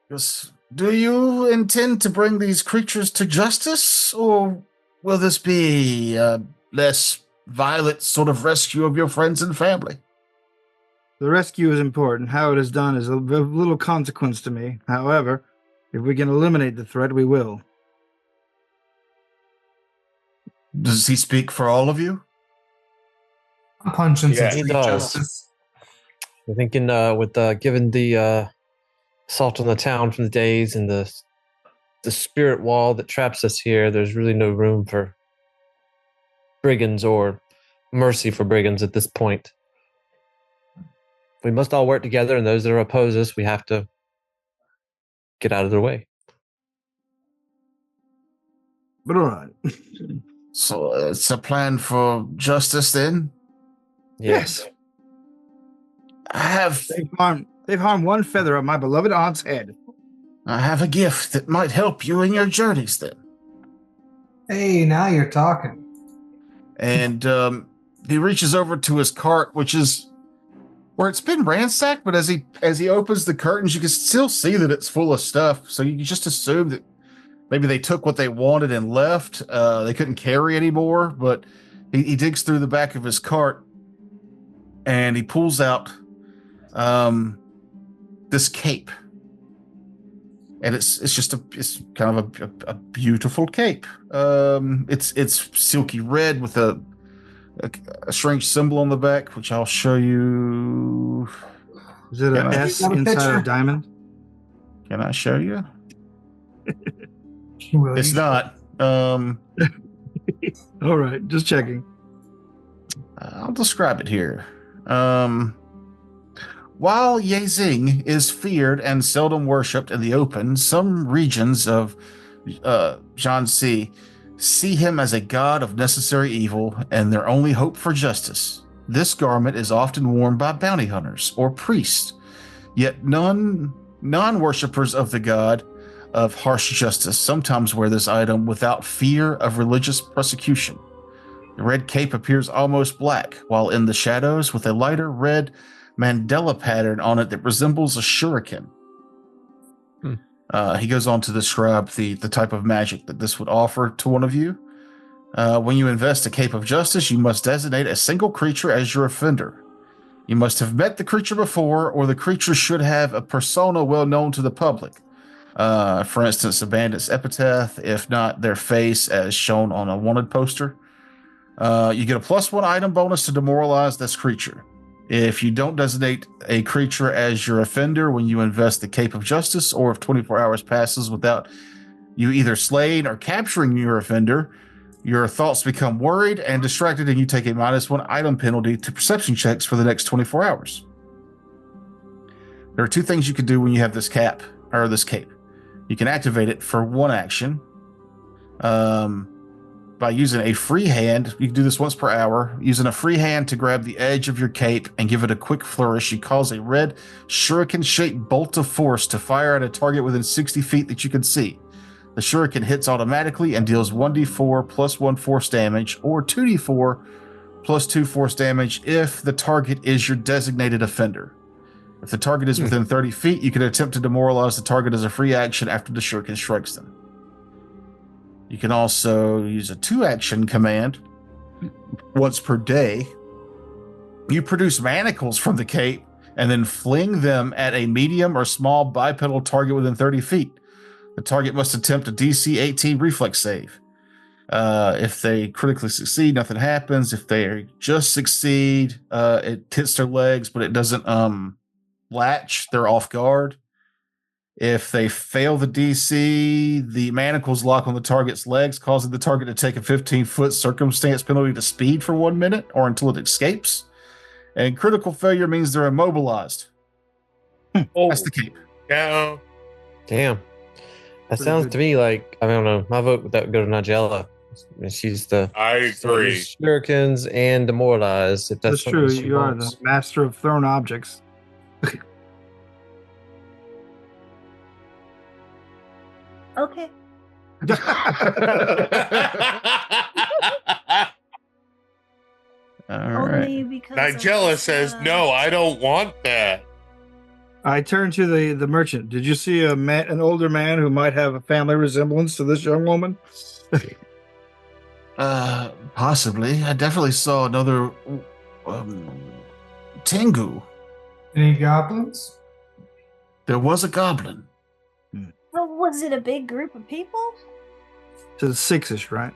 He goes, do you intend to bring these creatures to justice, or will this be a less violent sort of rescue of your friends and family? The rescue is important. How it is done is of little consequence to me. However, if we can eliminate the threat, we will. Does he speak for all of you? I'm punching Yeah, some he street does. justice. I'm thinking with given the assault on the town from the days and the spirit wall that traps us here, there's really no room for brigands or mercy for brigands at this point. We must all work together, and those that oppose us, we have to get out of their way. But all right. So it's a plan for justice then? Yes. They've harmed one feather of my beloved aunt's head. I have a gift that might help you in your journeys then. Hey, now you're talking. And he reaches over to his cart, which is where it's been ransacked, but as he opens the curtains, you can still see that it's full of stuff. So you can just assume that maybe they took what they wanted and left. They couldn't carry anymore, but he digs through the back of his cart and he pulls out this cape. And it's kind of a beautiful cape. It's silky red with a strange symbol on the back, which I'll show you. Is it an S inside a diamond? Can I show you? Will It's you? not. All right, just checking. I'll describe it here. While Yezing is feared and seldom worshipped in the open, some regions of Jiangxi see him as a god of necessary evil and their only hope for justice. This garment is often worn by bounty hunters or priests, yet non-worshippers of the god of harsh justice sometimes wear this item without fear of religious persecution. The red cape appears almost black, while in the shadows with a lighter red mandala pattern on it that resembles a shuriken. He goes on to describe the type of magic that this would offer to one of you. When you invest a Cape of Justice, you must designate a single creature as your offender. You must have met the creature before, or the creature should have a persona well known to the public. For instance, a bandit's epitaph, if not their face as shown on a wanted poster. You get a +1 item bonus to demoralize this creature. If you don't designate a creature as your offender when you invest the Cape of Justice, or if 24 hours passes without you either slaying or capturing your offender, your thoughts become worried and distracted, and you take a -1 item penalty to perception checks for the next 24 hours. There are two things you can do when you have this cape. You can activate it for one action. By using a free hand, you can do this once per hour. Using a free hand to grab the edge of your cape and give it a quick flourish, you cause a red shuriken-shaped bolt of force to fire at a target within 60 feet that you can see. The shuriken hits automatically and deals 1d4 +1 force damage, or 2d4 +2 force damage if the target is your designated offender. If the target is within 30 feet, you can attempt to demoralize the target as a free action after the shuriken strikes them. You can also use a 2-action command once per day. You produce manacles from the cape and then fling them at a medium or small bipedal target within 30 feet. The target must attempt a DC 18 reflex save. If they critically succeed, nothing happens. If they just succeed, it hits their legs, but it doesn't latch. They're off guard. If they fail the DC, the manacles lock on the target's legs, causing the target to take a 15-foot circumstance penalty to speed for 1 minute or until it escapes. And critical failure means they're immobilized. That's the cape. Yeah. Damn. That Pretty sounds good. to me like, I don't know, my vote would go to Nigella. She's the I agree. shurikens and demoralize, if that's That's true. something she You are wants. the master of thrown objects. Okay. All right. Only because Nigella says, "No, I don't want that." I turned to the merchant. Did you see an older man who might have a family resemblance to this young woman? Possibly. I definitely saw another Tengu. Any goblins? There was a goblin. Well, was it a big group of people? To the 6-ish, right?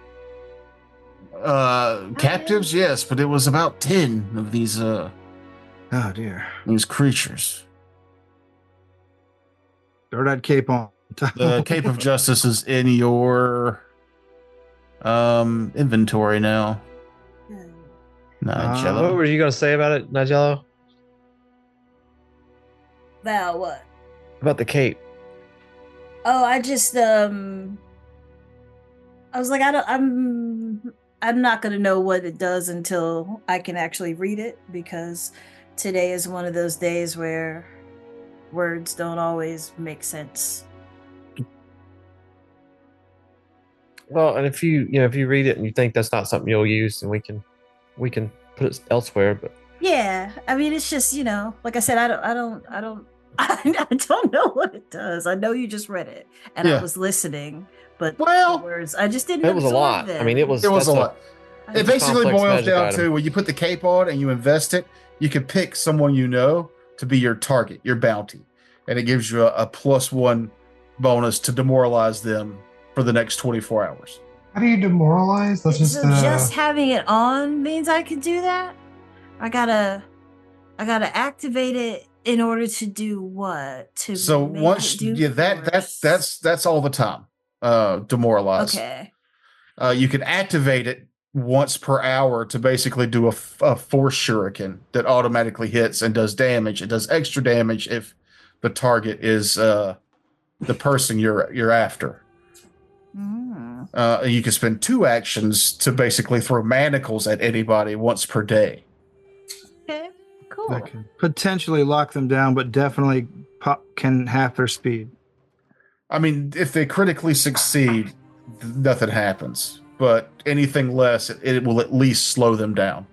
Captives, yes, but it was about 10 of these Oh dear. creatures. Throw that cape on. The Cape of Justice is in your inventory now. Nigella. What were you going to say about it, Nigella? About what? About the cape. Oh, I just I was like, I'm not gonna know what it does until I can actually read it, because today is one of those days where words don't always make sense. Well, and if you read it and you think that's not something you'll use, then we can put it elsewhere. But Yeah, I mean, it's just, like I said, I don't I don't know what it does. I know you just read it, and Yeah. I was listening, but Well, the words, I just didn't. it was a absorb lot. them. I mean, it was a that's lot. I- It basically complex boils magic down item. to when you put the cape on and you invest it, you can pick someone you know to be your target, your bounty, and it gives you a +1 bonus to demoralize them for the next 24 hours. How do you demoralize? That's just, So just having it on means I can do that. I gotta activate it in order to do what? To So make once it do yeah, force? that's all the time. Demoralize. Okay. You can activate it once per hour to basically do a force shuriken that automatically hits and does damage. It does extra damage if the target is the person you're after. Mm. And you can spend 2 actions to basically throw manacles at anybody once per day. Okay. Cool. That can potentially lock them down, but definitely can half their speed. I mean, if they critically succeed, nothing happens. But anything less, it will at least slow them down.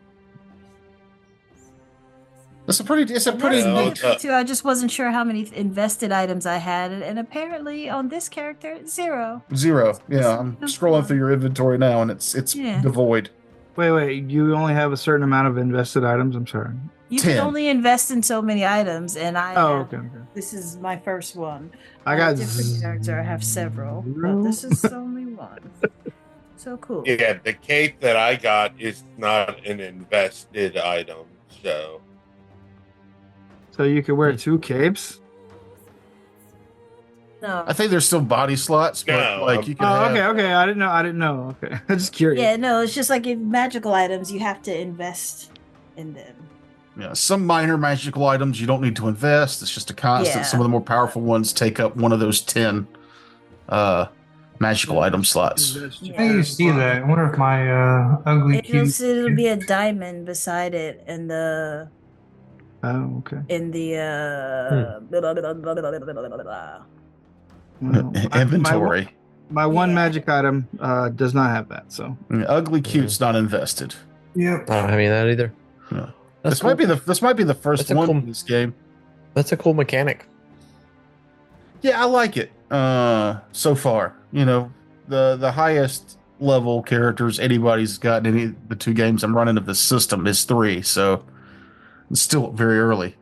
It's a pretty And that's neat. the too. I just wasn't sure how many invested items I had, and apparently on this character, 0. 0. Yeah, I'm scrolling through your inventory now, and it's Yeah. devoid. Wait. You only have a certain amount of invested items? I'm sorry. You 10. can only invest in so many items, and I. Oh, have- okay. This is my first one. I On got a different character. I have several, but this is only one. So cool. Yeah, the cape that I got is not an invested item, so So you could wear 2 capes? No. I think there's still body slots, but No, like you can Oh, have, okay. I didn't know. Okay. I'm just curious. Yeah, no, it's just like in magical items, you have to invest in them. Yeah, some minor magical items you don't need to invest. It's just a constant. Yeah. Some of the more powerful ones take up one of those 10 magical item slots. I think you see that. I wonder if my ugly cute. It'll be a diamond beside it in the Oh, okay. Well, Inventory. My one Yeah. magic item does not have that. So Ugly cute's not invested. Yep. I don't have any of that either. No. That's This might be the first That's a one cool- in this game. That's a cool mechanic. Yeah, I like it. So far, the highest level characters anybody's gotten any of the 2 games I'm running of the system is 3. So it's still very early.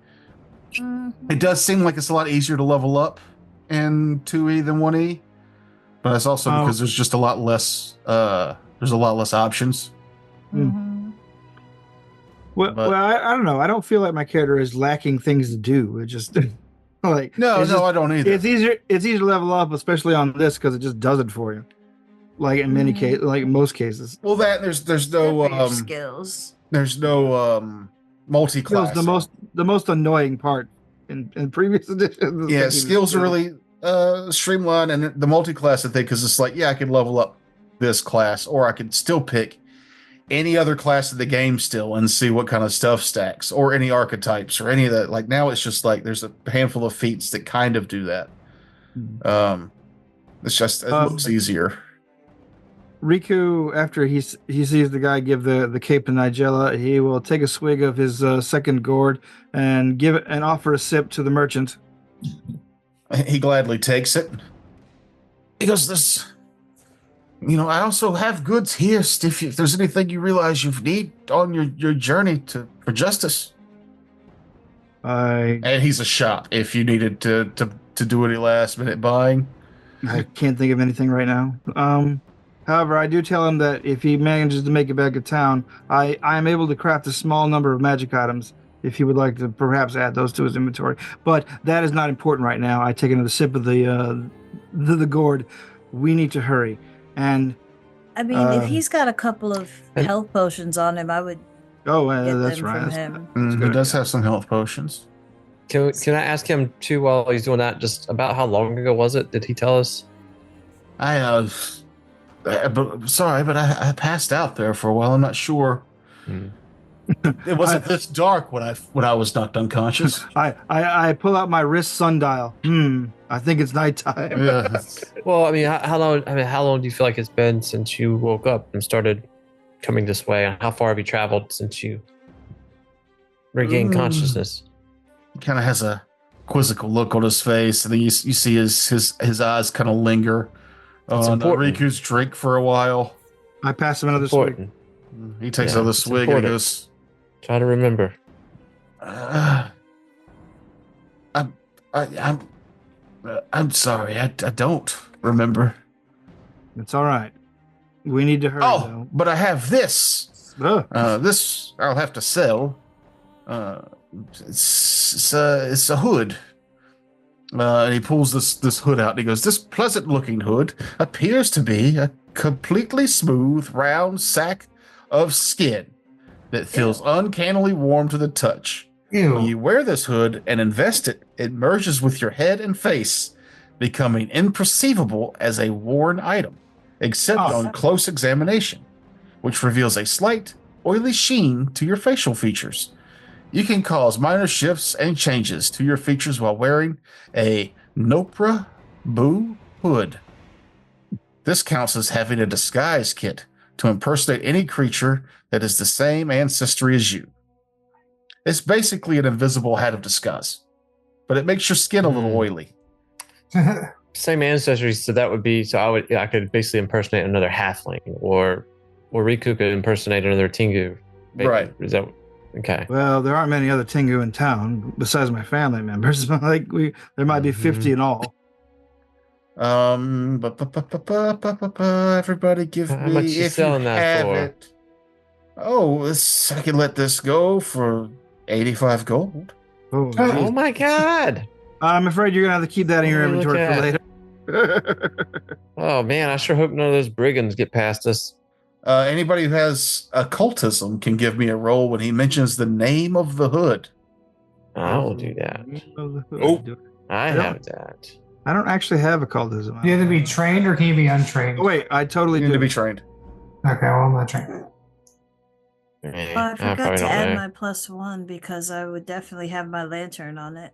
It does seem like it's a lot easier to level up in 2E than 1E, but it's also because there's just a lot less. There's a lot less options. well, But- I don't know. I don't feel like my character is lacking things to do. It just like No, it's just- I don't either. It's easier. It's easier to level up, especially on this, because it just does it for you. Like in many cases, like in most cases. Well, that there's no skills. multi-class. Skills the most annoying part in previous editions. Yeah, skills are really streamlined, and the multi-class thing, because it's like, yeah, I can level up this class, or I could still pick any other class of the game still and see what kind of stuff stacks, or any archetypes, or any of that. Like now, it's just like there's a handful of feats that kind of do that. It's just it looks easier. Riku, after he sees the guy give the cape to Nigella, he will take a swig of his second gourd and give it and offer a sip to the merchant. He gladly takes it. He goes, "This, I also have goods here. If there's anything you realize you need on your journey for justice." And he's a shop if you needed to do any last minute buying. I can't think of anything right now. However, I do tell him that if he manages to make it back to town, I am able to craft a small number of magic items if he would like to perhaps add those to his inventory. But that is not important right now. I take another sip of the gourd. We need to hurry. And I mean, if he's got a couple of health potions on him, I would. Oh, get that's them right. From him. He does have some health potions. Can I ask him too while he's doing that? Just about how long ago was it? Did he tell us? Sorry, but I passed out there for a while. I'm not sure. It wasn't this dark when I was knocked unconscious. I pull out my wrist sundial. I think it's nighttime. Yeah. Well, I mean, how long do you feel like it's been since you woke up and started coming this way? And how far have you traveled since you regained consciousness? He kind of has a quizzical look on his face, and then you see his eyes kind of linger on Riku's drink for a while. I pass him another swig. He takes another swig and goes, "Try to remember." I'm sorry. I don't remember. It's all right. We need to hurry. though. But I have this. This I'll have to sell. It's a hood. And he pulls this hood out and he goes, "This pleasant looking hood appears to be a completely smooth, round sack of skin that feels uncannily warm to the touch. Ew. When you wear this hood and invest it, it merges with your head and face, becoming imperceivable as a worn item, except on close examination, which reveals a slight, oily sheen to your facial features. You can cause minor shifts and changes to your features while wearing a Nopra Boo hood. This counts as having a disguise kit to impersonate any creature that is the same ancestry as you. It's basically an invisible hat of disguise, but it makes your skin a little oily." Same ancestry, so that would be I could basically impersonate another halfling, or Riku could impersonate another Tengu. Maybe. Right? Is that okay? Well, there aren't many other Tengu in town besides my family members. There might be 50 in all. Everybody give How me much you if you selling that have for? it. I can let this go for 85 gold. Oh my god! I'm afraid you're gonna have to keep that in your inventory for later. Oh man, I sure hope none of those brigands get past us. Anybody who has occultism can give me a roll when he mentions the name of the hood. I will do that. I have that. I don't actually have occultism. You have to be trained, or can you be untrained? Oh, wait, I totally You need do. to be trained. Okay, well, I'm not trained. I forgot to add my +1 because I would definitely have my lantern on it.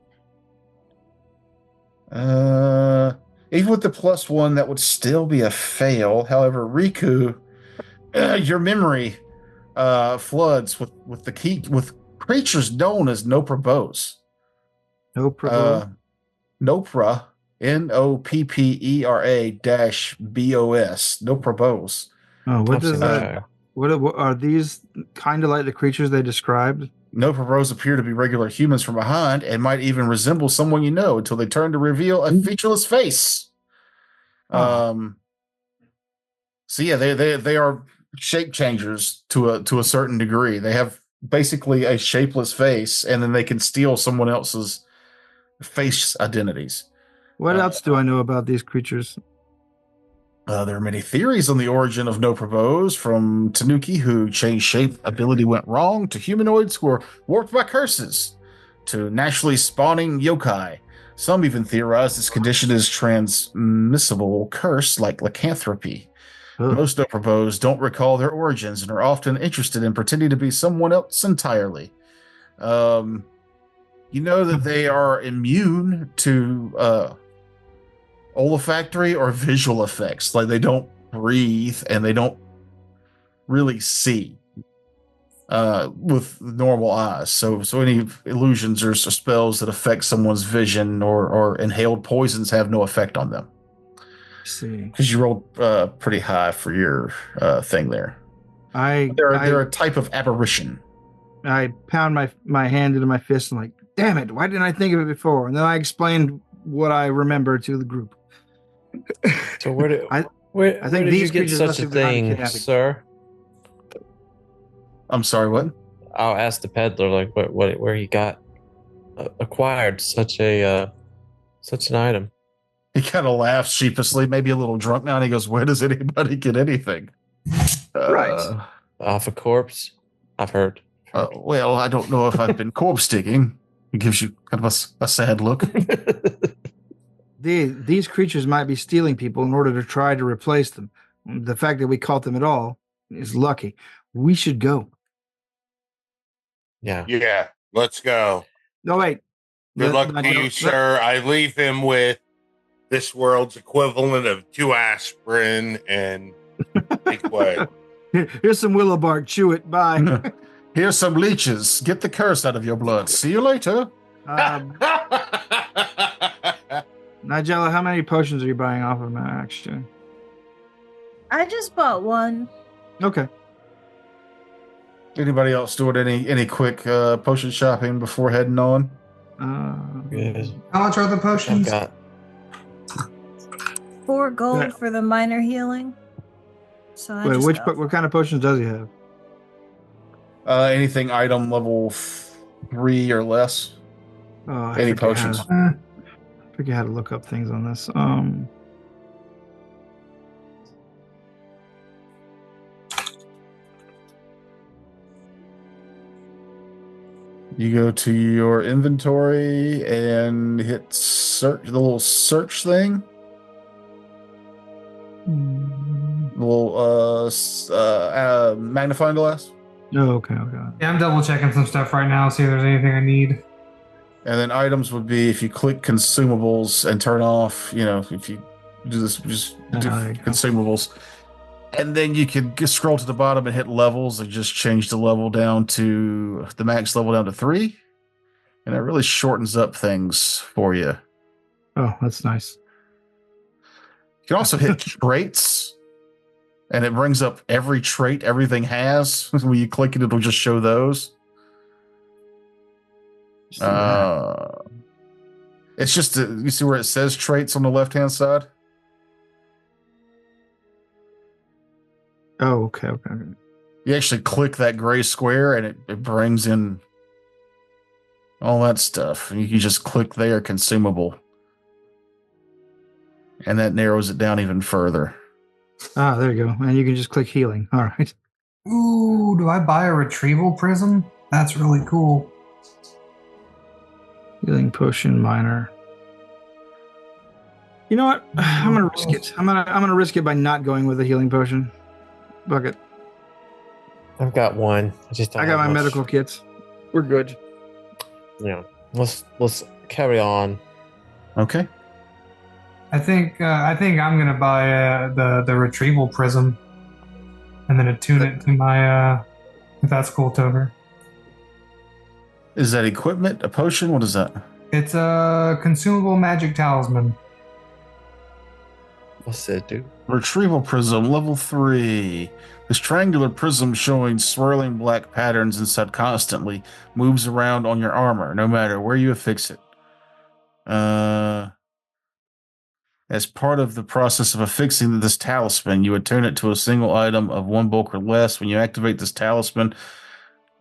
Even with the +1, that would still be a fail. However, Riku, your memory floods with the key with creatures known as Nopra bows. Nopra. Nopra, NOPPERA-BOS. Nopra bows. Oh, what does that? What are these? Kind of like the creatures they described? Nopra bows appear to be regular humans from behind and might even resemble someone you know until they turn to reveal a featureless face. So yeah, they are shape changers to a certain degree. They have basically a shapeless face, and then they can steal someone else's face identities. What else do I know about these creatures? There are many theories on the origin of Nopra bows, from Tanuki, who changed shape ability went wrong, to humanoids who are warped by curses, to naturally spawning yokai. Some even theorize this condition is transmissible curse like lycanthropy. Ugh. Most Dopropos don't recall their origins and are often interested in pretending to be someone else entirely. You know that they are immune to olfactory or visual effects. Like they don't breathe and they don't really see with normal eyes. So any illusions or spells that affect someone's vision or inhaled poisons have no effect on them. See, Because you rolled pretty high for your thing there. They're a type of apparition. I pound my hand into my fist and like, damn it, why didn't I think of it before? And then I explained what I remember to the group. So where did I where think did these you get creatures such must a have been out of thing, kidnapping. sir? I'm sorry, what? I'll ask the peddler like where he got acquired such an item. He kind of laughs sheepishly, maybe a little drunk now, and he goes, "Where does anybody get anything?" Right. Off a corpse, I've heard. Well, I don't know if I've been corpse digging. It gives you kind of a sad look. These creatures might be stealing people in order to try to replace them. The fact that we caught them at all is lucky. We should go. Yeah. Yeah, let's go. No, wait. Good luck to you, sir. I leave him with this world's equivalent of 2 aspirin and take way. Here's some willow bark. Chew it. Bye. Here's some leeches. Get the curse out of your blood. See you later. Nigella, how many potions are you buying off of Matt, actually? I just bought one. Okay. Anybody else doing any quick potion shopping before heading on? Yes. How much are the I've potions? got 4 gold Yeah. for the minor healing. So I Wait, just got what kind of potions does he have? Anything item level 3 or less? Oh, I Any forget potions? I forget how to look up things on this. You go to your inventory and hit search, the little search thing. The little magnifying glass. Oh, okay. Yeah, I'm double checking some stuff right now, see if there's anything I need. And then items would be if you click consumables and turn off, if you do this, just do there you go. consumables. And then you can scroll to the bottom and hit levels and just change the level down to the max level down to 3. And it really shortens up things for you. Oh, that's nice. You can also hit traits, and it brings up every trait everything has. When you click it, it'll just show those. It's just you see where it says traits on the left-hand side. Oh, okay. You actually click that gray square, and it brings in all that stuff. And you can just click there, consumable, and that narrows it down even further. Ah, there you go. And you can just click healing. All right. Ooh, do I buy a retrieval prism? That's really cool. Healing potion minor. You know what? I'm gonna risk it. I'm gonna risk it by not going with a healing potion. Bucket. I've got one. I got my medical kits. We're good. Yeah. Let's carry on. Okay. I think I'm gonna buy the retrieval prism, and then attune it to my. If that's cool, Tover. Is that equipment? A potion? What is that? It's a consumable magic talisman. What's it do? Retrieval prism, level 3. This triangular prism showing swirling black patterns inside constantly moves around on your armor, no matter where you affix it. As part of the process of affixing this talisman, you attune it to a single item of 1 bulk or less. When you activate this talisman,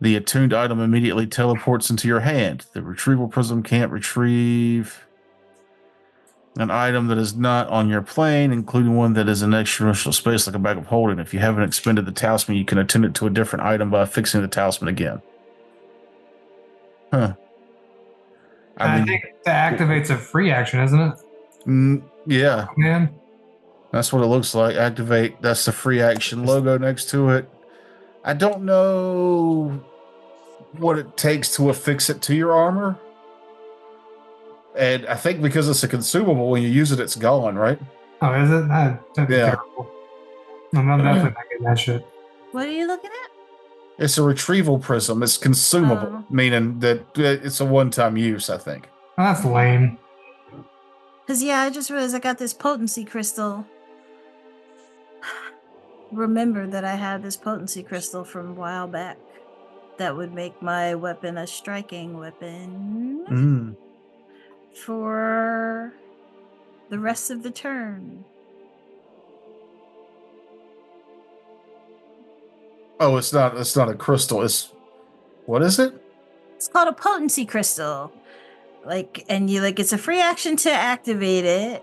the attuned item immediately teleports into your hand. The retrieval prism can't retrieve an item that is not on your plane, including one that is in extra-dimensional space like a bag of holding. If you haven't expended the talisman, you can attune it to a different item by fixing the talisman again. Huh. I think that activates a free action, isn't it? Yeah. Man. That's what it looks like. Activate. That's the free action logo next to it. I don't know what it takes to affix it to your armor. And I think because it's a consumable, when you use it, it's gone, right? Oh, is it? That'd be Yeah. terrible. I'm definitely not getting that shit. What are you looking at? It's a retrieval prism. It's consumable, meaning that it's a one-time use, I think. Oh, that's lame. Because, yeah, I just realized I got this potency crystal. Remember that I had this potency crystal from a while back that would make my weapon a striking weapon for the rest of the turn. Oh, it's not a crystal. What is it? It's called a potency crystal. It's a free action to activate it.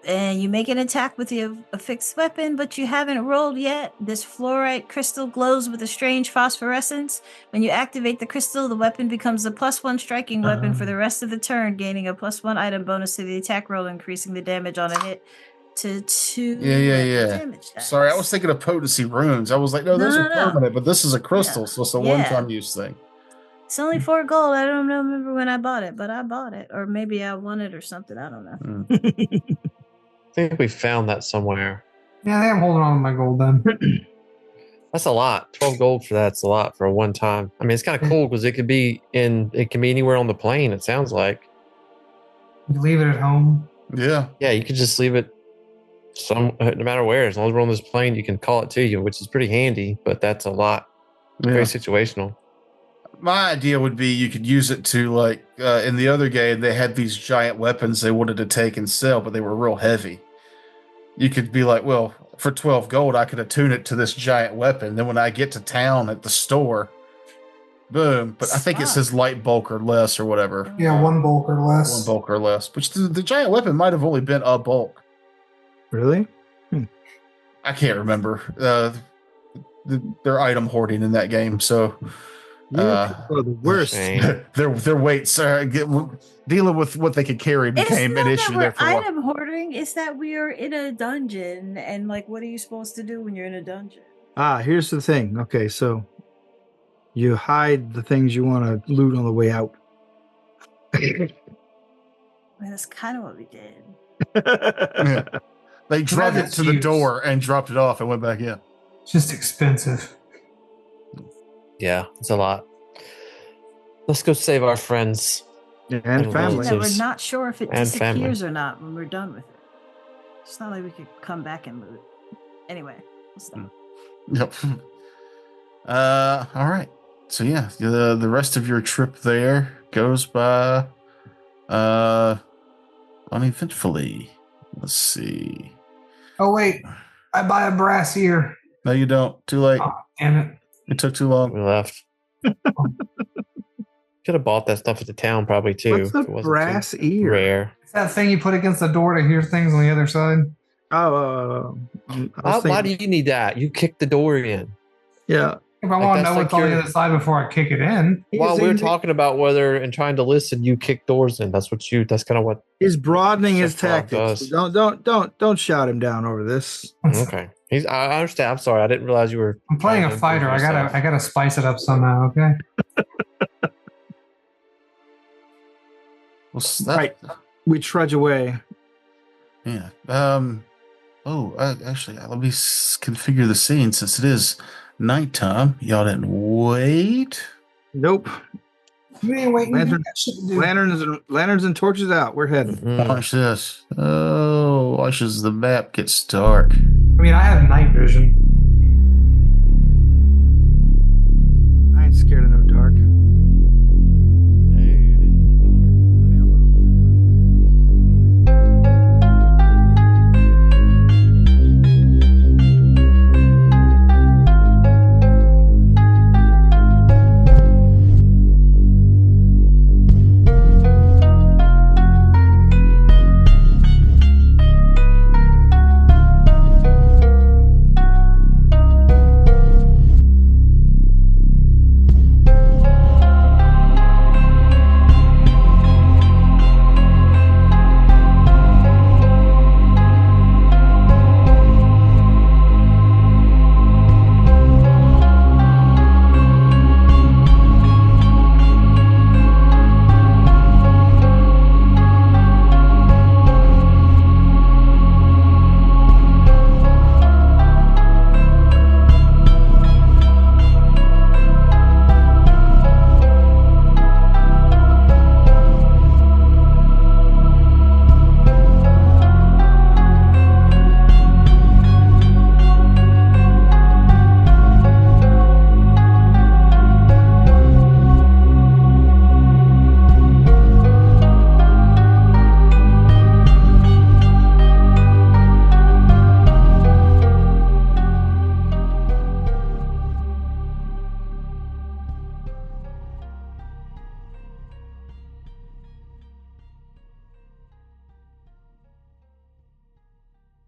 And you make an attack with a fixed weapon, but you haven't rolled yet. This fluorite crystal glows with a strange phosphorescence. When you activate the crystal, the weapon becomes a +1 striking weapon for the rest of the turn, gaining a +1 item bonus to the attack roll, increasing the damage on a hit to 2 damage dice. Sorry, I was thinking of potency runes. I was like, no, those are permanent, but this is a crystal, so it's a one-time use thing. It's only 4 gold. I don't remember when I bought it, but I bought it. Or maybe I won it or something. I don't know. I think we found that somewhere. Yeah, I think I'm holding on to my gold then. That's a lot. 12 gold for that's a lot for a one time. I mean, it's kind of cool because it can be anywhere on the plane, it sounds like. You leave it at home. Yeah. Yeah, you could just leave it no matter where. As long as we're on this plane, you can call it to you, which is pretty handy, but that's a lot. Very situational. My idea would be you could use it to, like, in the other game, they had these giant weapons they wanted to take and sell, but they were real heavy. You could be like, well, for 12 gold, I could attune it to this giant weapon. Then when I get to town at the store, boom. But I think it says light bulk or less or whatever. Yeah, 1 bulk or less. 1 bulk or less. Which the giant weapon might have only been a bulk. Really? I can't remember. They're item hoarding in that game, so... the worst. their weights dealing with what they could carry became an issue there for item hoarding is that we are in a dungeon, and what are you supposed to do when you're in a dungeon? Here's the thing. Okay, so you hide the things you want to loot on the way out. That's kind of what we did. Yeah. They drove it to the door and dropped it off and went back in. It's just expensive. Yeah, it's a lot. Let's go save our friends and family. That we're not sure if it disappears or not when we're done with it. It's not like we could come back and loot. Anyway, we'll stop. Yep. All right. So yeah, the rest of your trip there goes by uneventfully. Let's see. Oh wait, I buy a brass ear. No, you don't. Too late. Oh, damn it. It took too long. We left. Could have bought that stuff at the town probably too. What's a brass ear? Rare. It's that thing you put against the door to hear things on the other side. Why do you need that? You kick the door in. Yeah. If I want to know what's on the other side before I kick it in. While we're talking about whether and trying to listen, you kick doors in. That's kind of what he's broadening his tactics. Don't shout him down over this. Okay. I understand. I'm sorry. I didn't realize you were. I'm playing a fighter. I gotta spice it up somehow. Okay. Right. We trudge away. Yeah. Actually, let me configure the scene since it is nighttime. Y'all didn't wait. Nope. You ain't waiting. Lanterns and torches out. We're heading. Watch this. Oh, watch as the map gets dark. I mean, I have night vision.